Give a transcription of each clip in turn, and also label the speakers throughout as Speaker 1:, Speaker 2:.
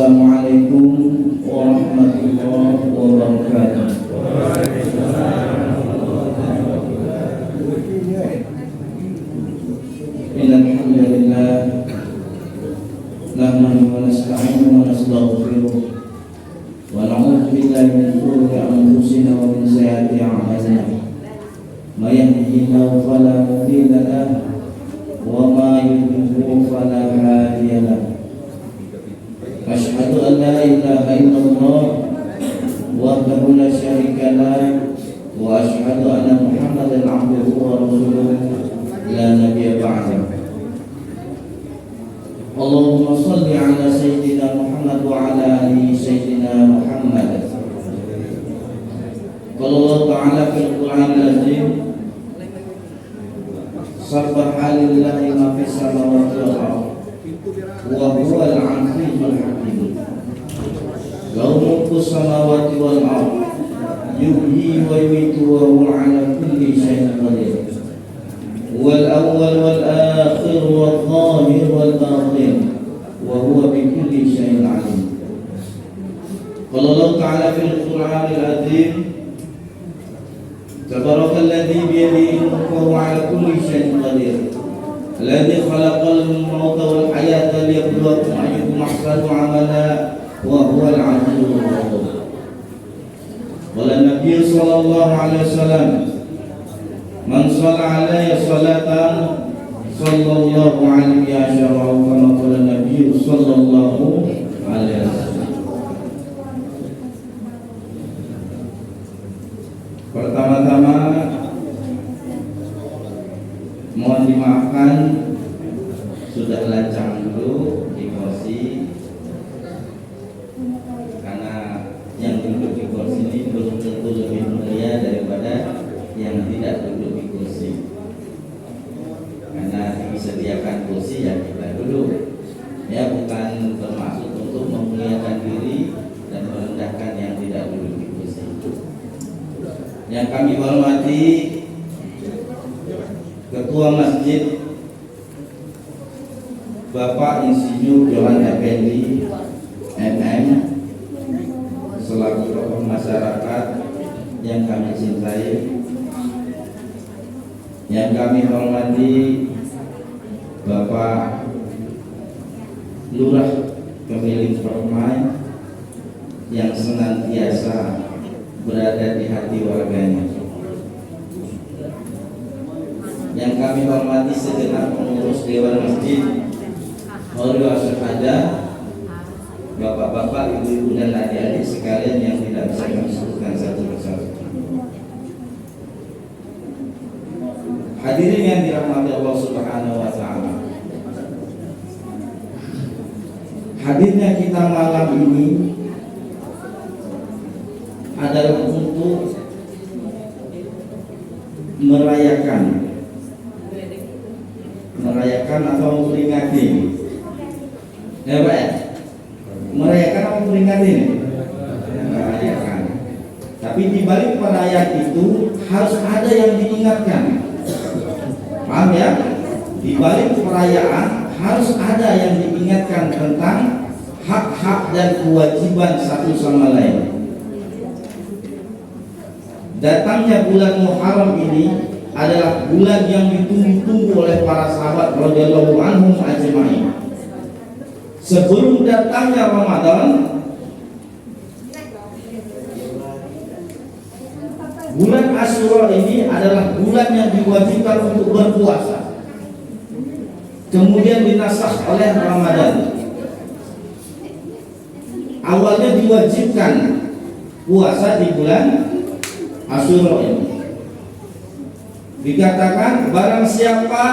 Speaker 1: Assalamualaikum warahmatullahi wabarakatuh. Innal hamdalillah nahmaduhu wa nasta'inuhu wa nastaghfiruh wa na'udzu billahi min shururi anfusina wa min sayyiati a'malina. May yahdihillahu fala mudilla lahu wa may yudlil fala hadiya lahu. Asyhadu an la ilaha illallah wahdahu la syarika lah wa asyhadu anna Muhammadan abduhu wa rasuluh la nabiyya ba'dahu. Allahumma shalli ala sayyidina Muhammad wa ala ali sayyidina Muhammad. Qala Allah Ta'ala fil Qur'anil Azim, sabbaha lillahi ma fis samawati wal ardh wa huwal 'azizul hakim. Lahu mulku samawati wal ardh yuhyi wa yumiitu wa huwa 'ala kulli syai'in qadir. Wal awwal wal akhir wal zahir wal batin wa huwa bi kulli syai'in 'alim. Qala Allah Ta'ala fil Qur'anil Azim, tabarakalladzi bi yadihi al-mulku wa huwa 'ala kulli syai'in qadir. Alladzi khalaqal mauta wal hayata liyabluwakum ayyukum ahsanu 'amala wa huwal 'azizul ghafur. Qala Nabi sallallahu alaihi wasallam, man shalla alayya salatan sallallahu alaihi asyara kama qala Nabi sallallahu alaihi wasallam. Pertama-tama mohon dimaafkan sudah lancang dulu di kursi, karena yang duduk di kursi ini belum tentu lebih mulia daripada yang tidak duduk di kursi. Karena disediakan kursi ya kita duduk, ya bukan termasuk untuk memuliakan diri dan merendahkan yang tidak duduk di kursi. Yang kami hormati Ketua Masjid Bapak Insinyur Johan Effendi MM, selaku tokoh masyarakat yang kami cintai. Yang kami hormati Bapak Lurah pemilik Permai yang senantiasa berada di hati warganya. Yang kami hormati segenap pengurus Dewan Masjid, Maulid Syuhada, bapak-bapak, ibu-ibu dan adik-adik sekalian yang tidak bisa kami sebutkan satu persatu. Hadirin yang dirahmati Allah Subhanahu wa taala. Hadirnya kita malam ini adalah untuk merayakan atau memperingati, ya Pak ya? Merayakan atau memperingati ini? Merayakan. Tapi di balik perayaan itu harus ada yang diingatkan. Paham ya? Di balik perayaan harus ada yang diingatkan tentang hak-hak dan kewajiban satu sama lain. Datangnya bulan Muharram ini adalah bulan yang ditunggu-tunggu oleh para sahabat radhiyallahu anhum ajma'in. Sebelum datangnya Ramadan, bulan Asyura ini adalah bulan yang diwajibkan untuk berpuasa. Kemudian dinasakh oleh Ramadan. Awalnya diwajibkan puasa di bulan Asyura ini. Dikatakan barang siapa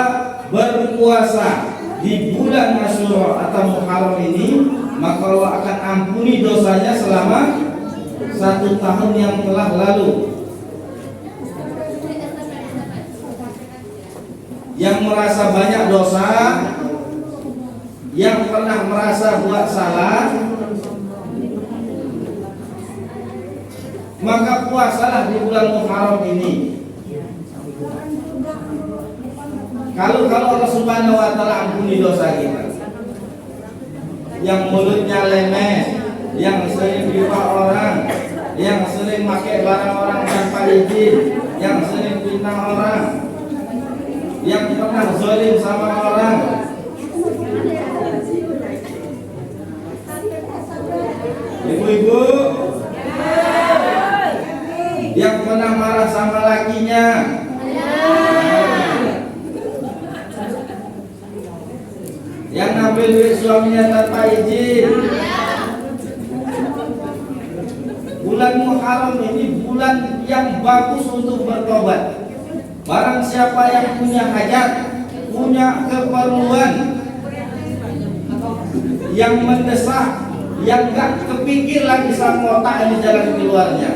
Speaker 1: berpuasa di bulan Asyura atau Muharram ini, maka Allah akan ampuni dosanya selama 1 tahun yang telah lalu. Yang merasa banyak dosa, yang pernah merasa buat salah, maka puasalah di bulan Muharram ini. Kalau Allah Subhanahu wa taala ampuni dosa kita. yang mulutnya lemes, yang sering fitnah orang, yang sering pakai barang orang tanpa izin, yang sering fitnah orang, yang pernah zalim sama orang. Ibu-ibu yang pernah marah sama lakinya, yang ngambil duit suaminya tanpa izin. Bulan Muharram ini bulan yang bagus untuk bertobat. Barang siapa yang punya hajat, punya keperluan yang mendesak, yang gak kepikir lagi sama otak ini jalan keluarnya,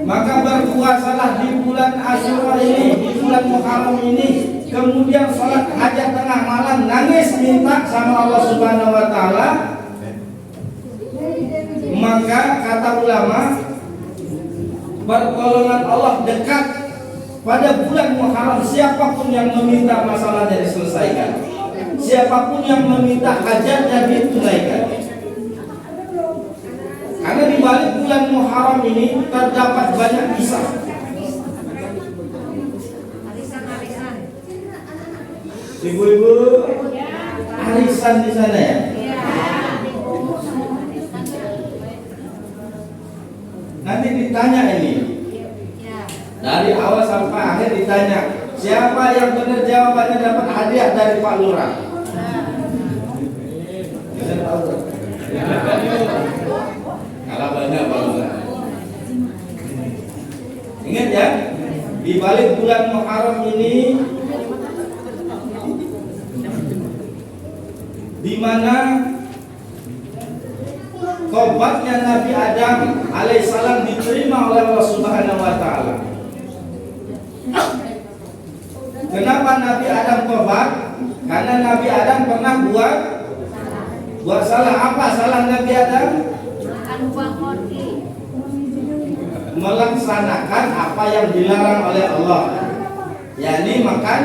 Speaker 1: maka berpuasalah di bulan Asyura ini, di bulan Muharram ini. Kemudian sholat hajat tengah malam, nangis minta sama Allah Subhanahu wa Ta'ala. Maka kata ulama, pertolongan Allah dekat pada bulan Muharram. Siapapun yang meminta masalahnya diselesaikan, siapapun yang meminta hajatnya ditunaikan. Karena di balik bulan Muharram ini terdapat banyak kisah. Ibu-ibu arisan di sana ya? Nanti ditanya ini, dari awal sampai akhir ditanya, siapa yang benar jawabannya dapat hadiah dari Pak Lurah. Kalau banyak Pak Lurah. Ingat ya, di balik bulan Muharram ini, di mana tobatnya Nabi Adam alaihissalam diterima oleh Allah Subhanahu wa Ta'ala. Kenapa Nabi Adam tobat? Karena Nabi Adam pernah buat salah. Apa salah Nabi Adam? Melaksanakan apa yang dilarang oleh Allah, yakni makan.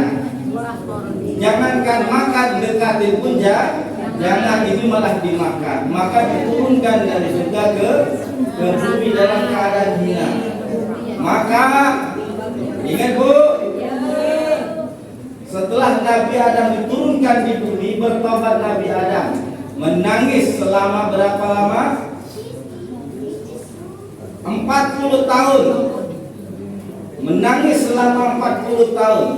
Speaker 1: Jangankan makan, dekatin pun jangan, itu malah dimakan. Maka diturunkan dari surga ke bumi dalam keadaan hina. Maka ingat Bu, setelah Nabi Adam diturunkan di bumi, bertobat Nabi Adam, menangis selama berapa lama? 40 tahun. Menangis selama 40 tahun.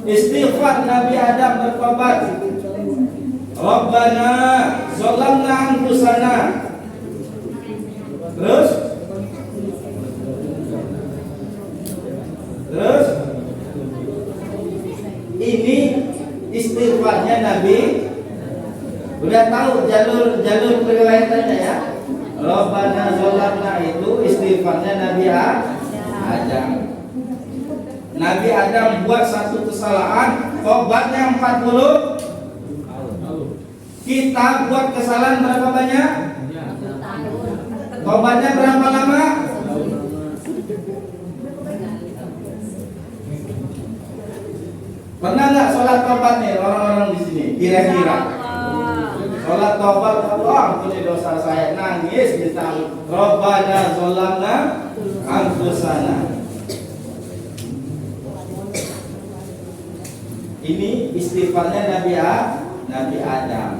Speaker 1: Istighfar Nabi Adam bertobat. Rabbana zalamna anfusana. Terus ini istighfarnya Nabi. Udah tahu jalur riwayatannya ya. Rabbana zalamna itu istighfarnya Nabi Adam. Nabi Adam buat satu kesalahan, tobatnya 40. Kita buat kesalahan berapa banyak? Tobatnya berapa lama? Pernah nggak sholat tobat nih orang-orang di sini? Kira-kira sholat tobat, Allah ampuni dosa saya, nangis minta Rabbana zalamna anfusana. Ini istighfarnya Nabi Adam.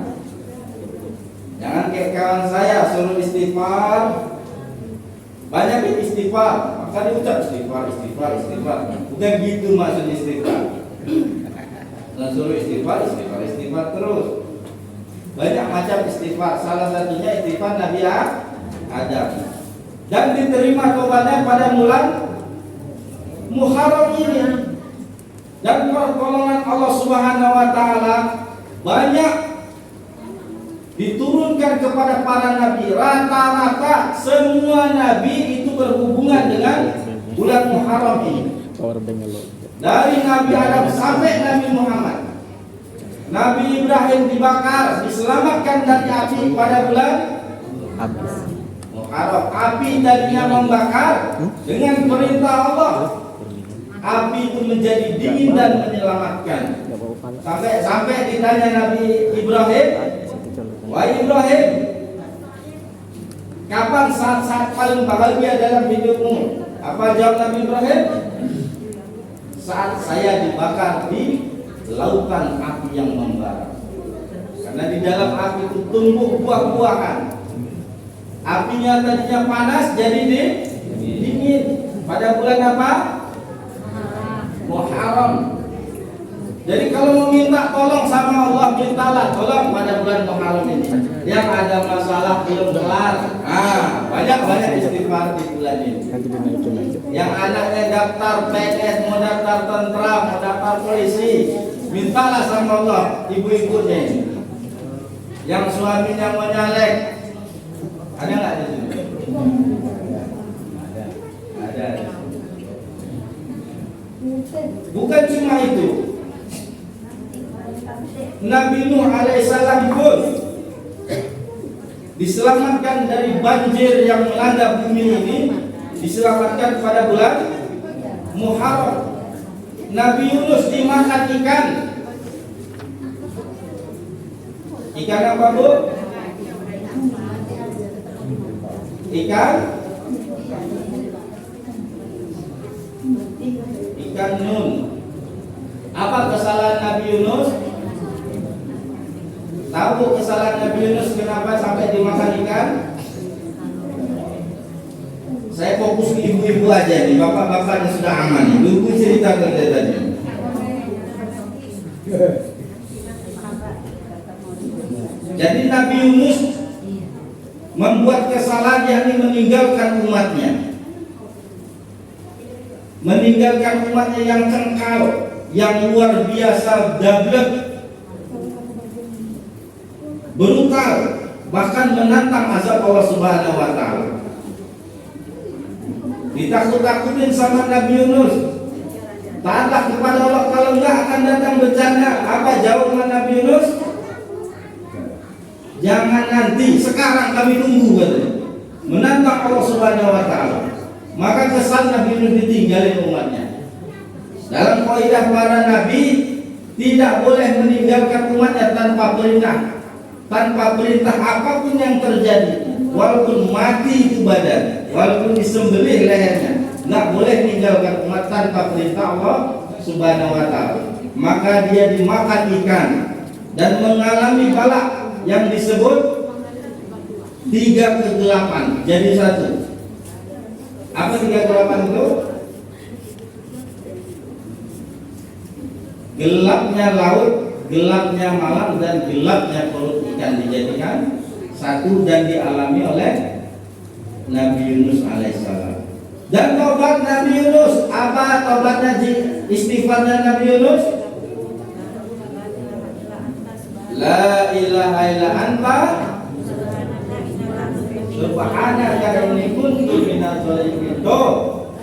Speaker 1: Jangan kayak kawan saya suruh istighfar, banyak istighfar, maka diucap istighfar. Bukan gitu maksud istighfar. Dan suruh istighfar terus. Banyak macam istighfar. Salah satunya istighfar Nabi Adam. Dan diterima tobatnya pada bulan Muharram ini. Dan pertolongan Allah Subhanahu wa Ta'ala banyak diturunkan kepada para nabi. Rata-rata semua nabi itu berhubungan dengan bulan Muharram ini. Dari Nabi Adam sampai Nabi Muhammad. Nabi Ibrahim dibakar, diselamatkan dari api pada bulan Muharram. Api tadinya membakar, dengan perintah Allah api itu menjadi dingin dan menyelamatkan. Sampai ditanya Nabi Ibrahim, wahai Ibrahim, kapan saat-saat paling bahagia dalam hidupmu? Apa jawab Nabi Ibrahim? Saat saya dibakar di lautan api yang membara. Karena di dalam api itu tumbuh buah-buahan. Apinya tadinya panas jadi dingin. Pada bulan apa? Muharram. Jadi kalau mau minta tolong sama Allah, mintalah tolong pada bulan Muharram ini. Yang ada masalah belum kelar, banyak istighfar di bulan ini. Yang anaknya daftar PNS, mau daftar tentara, mau daftar polisi, mintalah sama Allah, ibu-ibunya. Yang suaminya mau nyalek, ada nggak di sini? Ada. Bukan cuma itu, Nabi Nuh alaihissalam pun diselamatkan dari banjir yang melanda bumi ini, diselamatkan pada bulan Muharram. Nabi Yunus dimakan ikan. Ikan apa, Bu? Ikan nun. Apa kesalahan Nabi Yunus? Tahu kesalahan Nabi Yunus kenapa sampai dimakan ikan? Saya fokus ke ibu-ibu aja nih, bapak-bapaknya sudah aman. Ibu cerita tadi. Jadi Nabi Yunus membuat kesalahan yakni meninggalkan umatnya. Meninggalkan umatnya yang cengkal, yang luar biasa dablek, brutal, bahkan menantang azab Allah Subhanahu wa taala. Ditakut-takutin sama Nabi Yunus. Taatlah kepada Allah, kalau enggak akan datang bencana. Apa jawaban Nabi Yunus? Jangan nanti, sekarang kami tunggu, katanya. Menantang Allah Subhanahu wa taala. Maka kesan Nabi Yunus ditinggalin umatnya. Dalam kaidah para nabi, tidak boleh meninggalkan umatnya tanpa perintah. Tanpa perintah apapun yang terjadi, walaupun mati itu badan, walaupun disembelih lehernya, nggak boleh meninggalkan umat tanpa perintah Allah Subhanahu wa taala. Maka dia dimakan ikan dan mengalami balak yang disebut 3 kegelapan jadi satu. Apa 3 kegelapan itu? Gelapnya laut, gelapnya malam, dan gelapnya perut ikan dijadikan satu dan dialami oleh Nabi Yunus alaihissalam. Dan tobat Nabi Yunus, apa tobatnya, istighfarnya Nabi Yunus? La ilaha illa anta subhanaka inni kuntu minadz zalimin.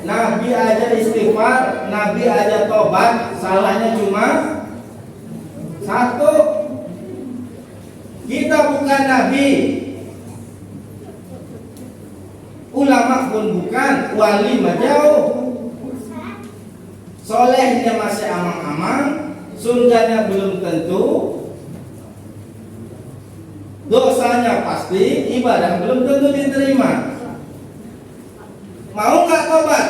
Speaker 1: Nabi aja istighfar, Nabi aja tobat, salahnya cuma satu. Kita bukan Nabi, ulama pun bukan, wali mah jauh, solehnya masih amang-amang, surganya belum tentu, dosanya pasti, ibadah belum tentu diterima. Mau nggak tobat?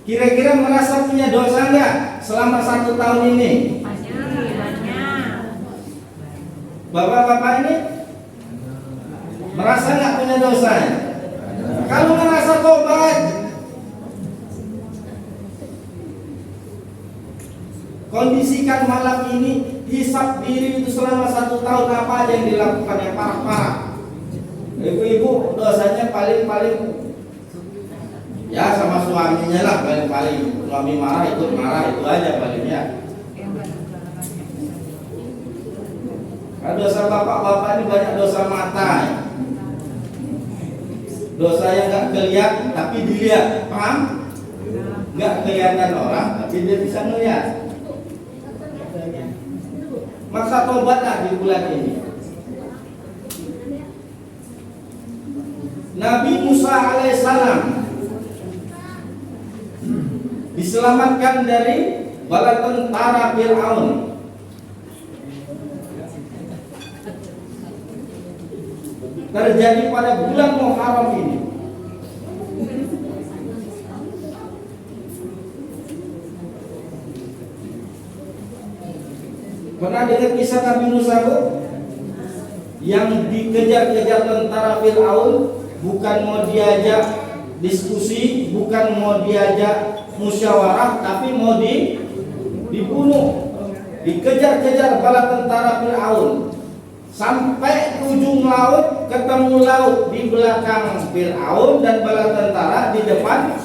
Speaker 1: Kira-kira merasa punya dosa nggak selama 1 tahun ini? Bapak-bapak ini merasa nggak punya dosa? Kalau merasa tobat, kondisikan malam ini, hisab diri itu selama 1 tahun apa aja yang dilakukan yang parah-parah. Ibu-ibu dosanya paling ya sama suaminya lah, paling suami marah ikut marah, itu aja palingnya. Kalau dosa bapak-bapak ini banyak dosa mata, dosa yang nggak kelihatan tapi dilihat, paham? Nggak kelihatan orang tapi dia bisa melihat. Maka tobatlah di bulan ini. Nabi Musa alaihissalam diselamatkan dari bala tentara Fir'aun. Terjadi pada bulan Muharram ini. Pernah dengar kisah Nabi Musa yang dikejar-kejar tentara Fir'aun, bukan mau diajak diskusi, bukan mau diajak musyawarah, tapi mau dibunuh. Dikejar-kejar bala tentara Fir'aun sampai ujung laut, ketemu laut di belakang Fir'aun dan bala tentara di depan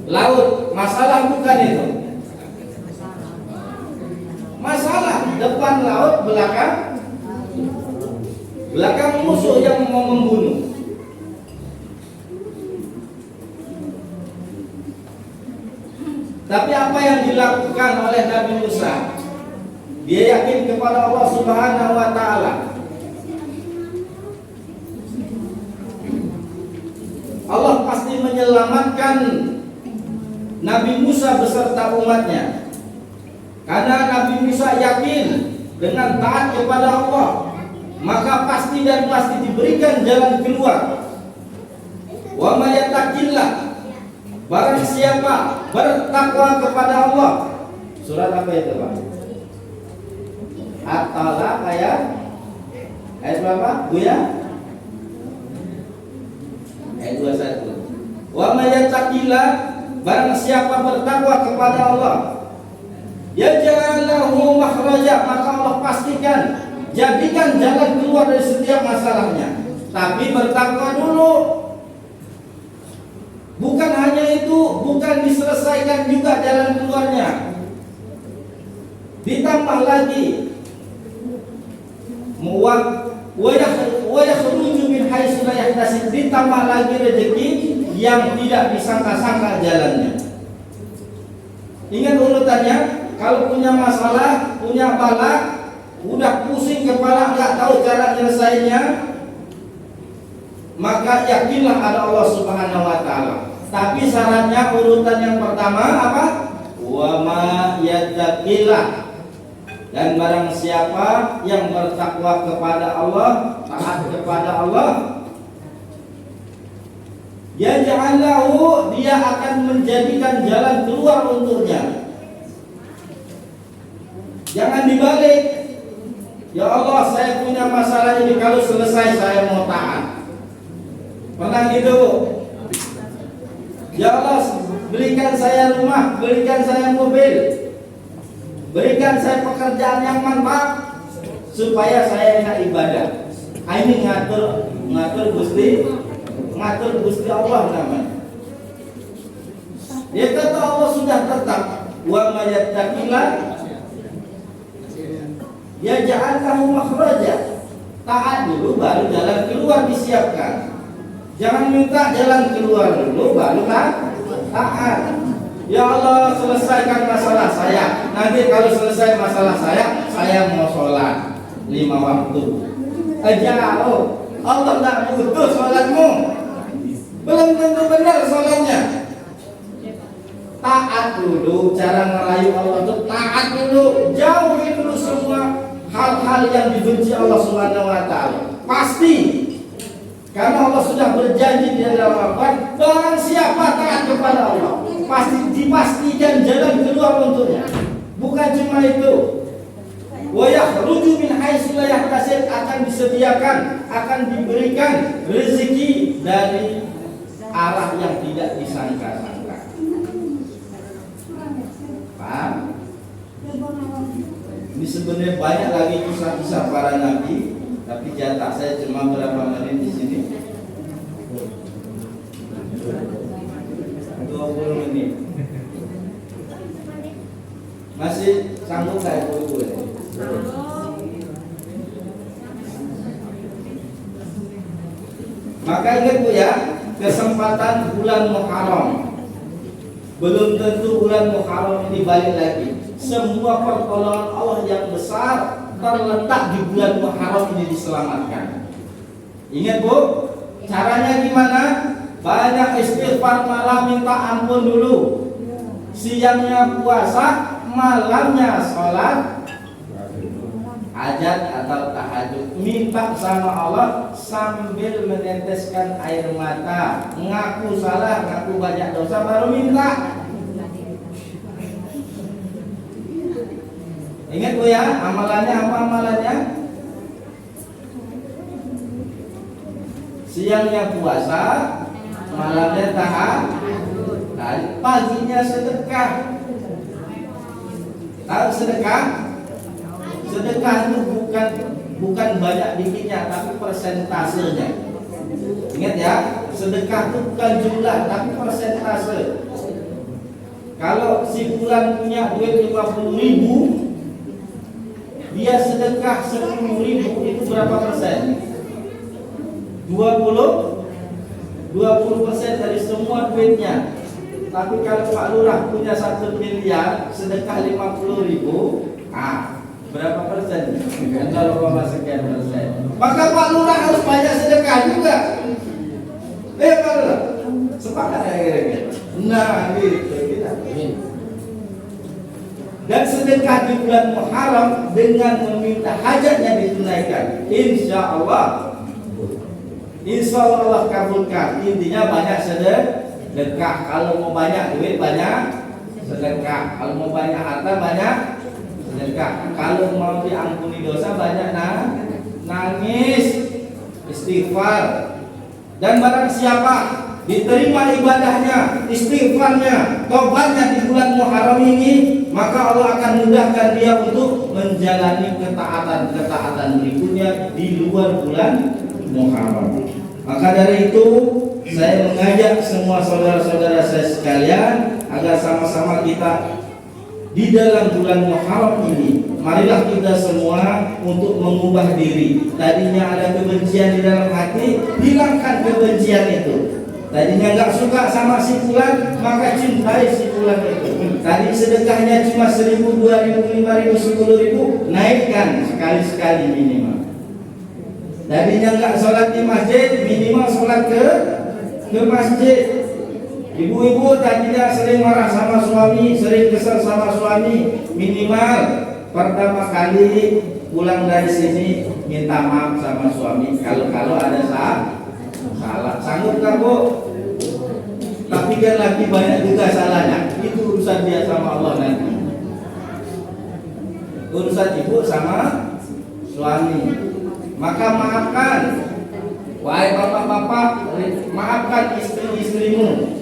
Speaker 1: laut. Masalah bukan itu. Masalah depan laut, belakang musuh yang mau membunuh. Tapi apa yang dilakukan oleh Nabi Musa? Dia yakin kepada Allah Subhanahu wa Ta'ala. Allah pasti menyelamatkan Nabi Musa beserta umatnya. Karena Nabi Musa yakin dengan taat kepada Allah, maka pasti dan pasti diberikan jalan keluar. Wa may yattaqillah, barang siapa bertakwa kepada Allah. Surat apa itu, Pak? At-Talaq ayat berapa? Buya? Ayat 21. Wa may yattaqillah, barang siapa bertakwa kepada Allah, yaj'al lahu makhraja, maka Allah pastikan jadikan jalan keluar dari setiap masalahnya. Tapi bertakwa dulu. Bukan hanya itu, bukan diselesaikan juga jalan keluarnya. Ditambah lagi wa yakhruju min haitsu la yahtasib, ditambah lagi rezeki yang tidak disangka-sangka jalannya. Ingat urutannya. Kalau punya masalah, punya bala, udah pusing kepala, nggak tahu cara nyelesainnya, maka yakinlah ada Allah Subhanahu wa Ta'ala. Tapi syaratnya urutan yang pertama apa? Wa ma yattaqillah, dan barang siapa yang bertakwa kepada Allah, taat kepada Allah, yaj'al lahu, dia akan menjadikan jalan keluar untuknya. Jangan dibalik. Ya Allah, saya punya masalah ini, kalau selesai saya mau taat. Pernah gitu? Ya Allah, berikan saya rumah, berikan saya mobil, berikan saya pekerjaan yang mantap supaya saya enak ibadah. Ini ngatur Gusti Allah namanya. Ya kata Allah sudah tetap, wa may yattaqillah yaj'al lahu makhraja. Taat dulu baru jalan keluar disiapkan. Jangan minta jalan keluar dulu baru taat. Ya Allah, selesaikan masalah saya. Nanti kalau selesai masalah saya mau sholat 5 waktu. Jauh. Allah tak butuh sholatmu. Belum tentu benar sholatnya. Taat dulu, cara ngerayu Allah itu taat dulu. Jauhi dulu semua hal-hal yang dibenci Allah Subhanahu wa Ta'ala. Pasti, karena Allah sudah berjanji di dalam Al-Quran, barang siapa taat kepada Allah, pasti dipastikan jalan keluar untuknya. Bukan cuma itu, wa yakhruju min haitsu la yahtasib, akan disediakan, akan diberikan rezeki dari arah yang tidak disangka-sangka. Paham? Ini sebenarnya banyak lagi kisah-kisah para nabi, tapi jatah saya cuma berapa menit di sini? 20 menit. Masih sanggup nggak ibu-ibu? Maka ingat Bu ya, kesempatan bulan Muharram. Belum tentu bulan Muharram ini balik lagi. Semua pertolongan Allah yang besar terletak di bulan Muharram ini diselamatkan. Ingat Bu, Caranya gimana? Banyak istighfar malam, minta ampun dulu. Siangnya puasa, malamnya sholat hajat atau tahajud, minta sama Allah sambil meneteskan air mata, ngaku salah, ngaku banyak dosa, baru minta. Ingat Bu ya, amalannya apa amalannya? Siangnya puasa, malamnya tahajud, paginya sedekah. Tahu sedekah? Sedekah itu bukan banyak dikitnya, tapi persentasenya. Ingat ya, sedekah itu bukan jumlah, tapi persentase. Kalau si fulan punya duit 50.000, dia sedekah 10.000, itu berapa persen? 20% dari semua duitnya. Tapi kalau Pak Lurah punya 1 miliar, sedekah 50.000, berapa persen? 0,sekian persen. Maka Pak Lurah harus banyak sedekah juga. Pak Lurah, sepakat ya kira-kira? Nah, gitu kita. Dan sedekah di bulan Muharram dengan meminta hajatnya ditunaikan, insya Allah Allah kabulkan. Intinya banyak sedekah. Kalau mau banyak duit, banyak sedekah. Kalau mau banyak harta, banyak sedekah. Kalau mau diampuni dosa, banyak nangis, istighfar. Dan barang siapa diterima ibadahnya, istighfarnya, tobatnya di bulan Muharram ini, maka Allah akan mudahkan dia untuk menjalani ketaatan berikutnya di luar bulan Muharram. Maka dari itu saya mengajak semua saudara-saudara saya sekalian agar sama-sama kita di dalam bulan Muharram ini, marilah kita semua untuk mengubah diri. Tadinya ada kebencian di dalam hati, hilangkan kebencian itu. Tadinya nggak suka sama si fulan, maka cintai si fulan itu. Tadi sedekahnya cuma 1.000, 2.000, 5.000, 10.000, naikkan sekali-sekali minimal. Tadinya nggak sholat di masjid, minimal sholat ke masjid. Ibu-ibu tadinya sering marah sama suami, sering kesal sama suami, minimal pertama kali pulang dari sini minta maaf sama suami kalau ada salah. Sanggup nggak Bu? Tapi kan lagi banyak juga salahnya. Itu urusan dia sama Allah nanti. Urusan ibu sama suami. Maka maafkan, wahai bapak-bapak, maafkan istri-istrimu,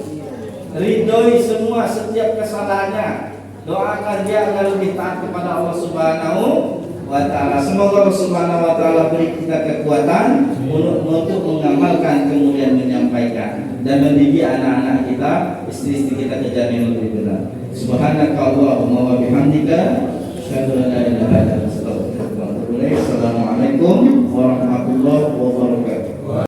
Speaker 1: ridhoi semua setiap kesalahannya, doakan dia agar lebih taat kepada Allah Subhanahu wa Ta'ala. Semoga Allah Subhanahu wa Ta'ala beri kita kekuatan untuk mengamalkan, kemudian menyampaikan dan mendidik anak-anak kita, istri-istri kita ke jalan yang lebih benar. Subhanaka Allahumma wa bihamdika, asyhadu an la ilaha